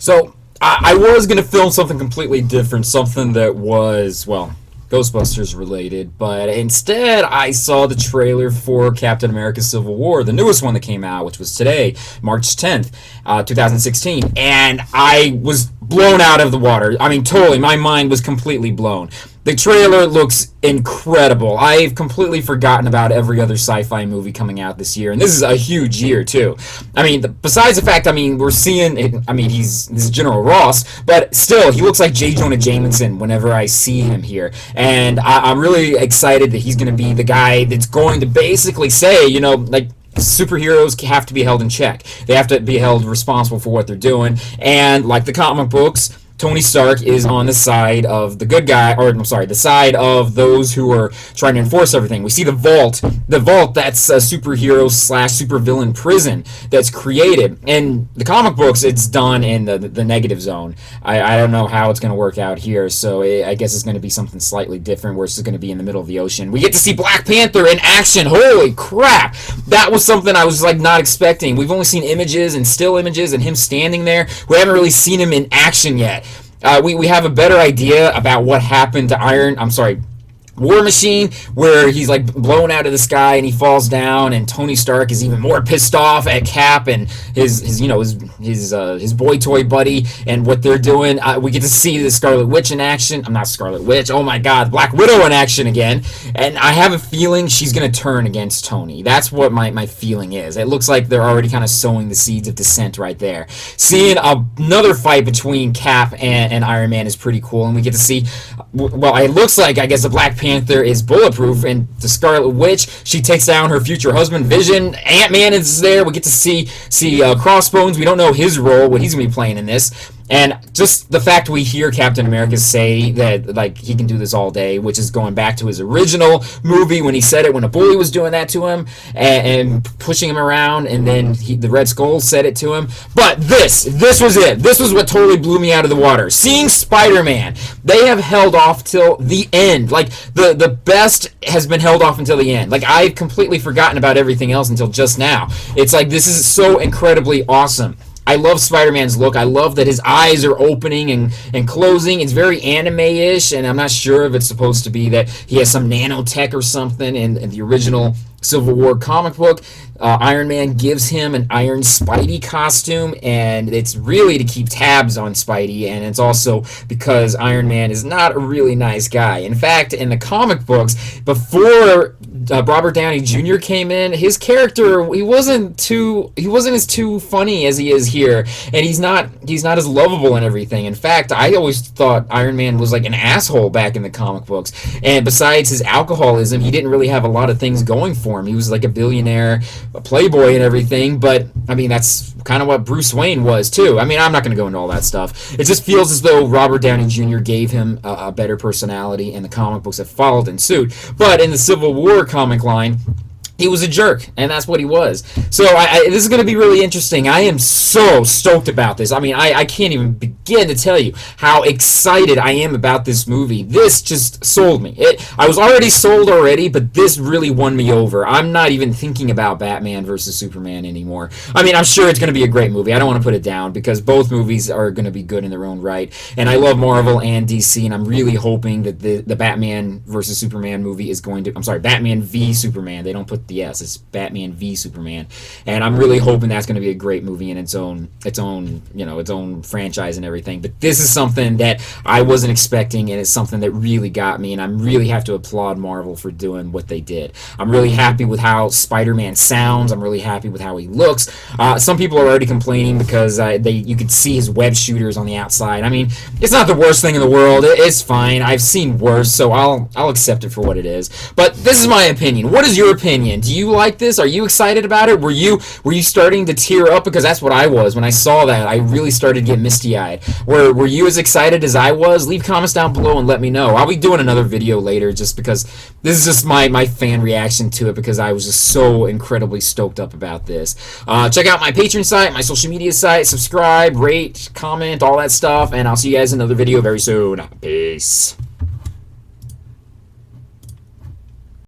So I was gonna film something completely different, something that was, well, Ghostbusters related, but instead I saw the trailer for Captain America Civil War, the newest one that came out, which was today, March 10th, 2016, and I was blown out of the water. I mean, totally, my mind was completely blown. The trailer looks incredible. I've completely forgotten about every other sci-fi movie coming out this year, and this is a huge year too. I mean, besides the fact, I mean, we're seeing it, I mean, this is General Ross, but still, he looks like J. Jonah Jameson whenever I see him here, and I'm really excited that he's going to be the guy that's going to basically say, you know, like, superheroes have to be held in check. They have to be held responsible for what they're doing, and like the comic books, Tony Stark is on the side of the good guy, or I'm sorry, the side of those who are trying to enforce everything. We see the Vault. The Vault, that's a superhero slash supervillain prison that's created. In the comic books, it's done in the negative zone. I don't know how it's going to work out here, so I guess it's going to be something slightly different, where it's going to be in the middle of the ocean. We get to see Black Panther in action. Holy crap! That was something I was like not expecting. We've only seen images and still images and him standing there. We haven't really seen him in action yet. We have a better idea about what happened to War Machine, where he's like blown out of the sky and he falls down, and Tony Stark is even more pissed off at Cap and his boy toy buddy and what they're doing. We get to see the Scarlet Witch in action. I'm not Scarlet Witch. Oh my God, Black Widow in action again. And I have a feeling she's gonna turn against Tony. That's what my feeling is. It looks like they're already kind of sowing the seeds of dissent right there. Seeing another fight between Cap and Iron Man is pretty cool, and we get to see. Well, it looks like, I guess, the Black Panther is bulletproof, and the Scarlet Witch, she takes down her future husband, Vision. Ant-Man is there. We get to see Crossbones. We don't know his role, what he's going to be playing in this. And just the fact we hear Captain America say that, like, he can do this all day, which is going back to his original movie when he said it when a bully was doing that to him and pushing him around, and then the Red Skull said it to him. But this was it. This was what totally blew me out of the water. Seeing Spider-Man, they have held off till the end. Like, the best has been held off until the end. Like, I've completely forgotten about everything else until just now. It's like, this is so incredibly awesome. I love Spider-Man's look. I love that his eyes are opening and closing. It's very anime-ish, and I'm not sure if it's supposed to be that he has some nanotech or something in the original Civil War comic book. Iron Man gives him an Iron Spidey costume, and it's really to keep tabs on Spidey, and it's also because Iron Man is not a really nice guy. In fact, in the comic books, before Robert Downey Jr. came in, his character, he wasn't as too funny as he is here, and he's not as lovable and everything. In fact, I always thought Iron Man was like an asshole back in the comic books, and besides his alcoholism, he didn't really have a lot of things going for him. He was like a billionaire, a playboy and everything, but I mean, that's kind of what Bruce Wayne was too. I mean, I'm not going to go into all that stuff. It just feels as though Robert Downey Jr. gave him a better personality, and the comic books have followed in suit. But in the Civil War comic line, he was a jerk, and that's what he was. So this is going to be really interesting. I am so stoked about this. I mean, I can't even begin to tell you how excited I am about this movie. This just sold me. I was already sold already, but this really won me over. I'm not even thinking about Batman versus Superman anymore. I mean, I'm sure it's going to be a great movie. I don't want to put it down, because both movies are going to be good in their own right. And I love Marvel and DC, and I'm really hoping that the Batman versus Superman movie is going to... I'm sorry, Batman v Superman. They don't put the S. It's Batman v Superman, and I'm really hoping that's going to be a great movie in its own franchise and everything. But this is something that I wasn't expecting, and it's something that really got me, and I really have to applaud Marvel for doing what they did. I'm really happy with how Spider-Man sounds. I'm really happy with how he looks. Some people are already complaining because you could see his web shooters on the outside. I mean, it's not the worst thing in the world. It's fine. I've seen worse, so I'll accept it for what it is. But this is my opinion. What is your opinion? Do you like this? Are you excited about it? Were you starting to tear up? Because that's what I was when I saw that. I really started to get misty-eyed. Were you as excited as I was? Leave comments down below and let me know. I'll be doing another video later, just because this is just my fan reaction to it, because I was just so incredibly stoked up about this. Check out my Patreon site, my social media site, subscribe, rate, comment, all that stuff, and I'll see you guys in another video very soon. Peace.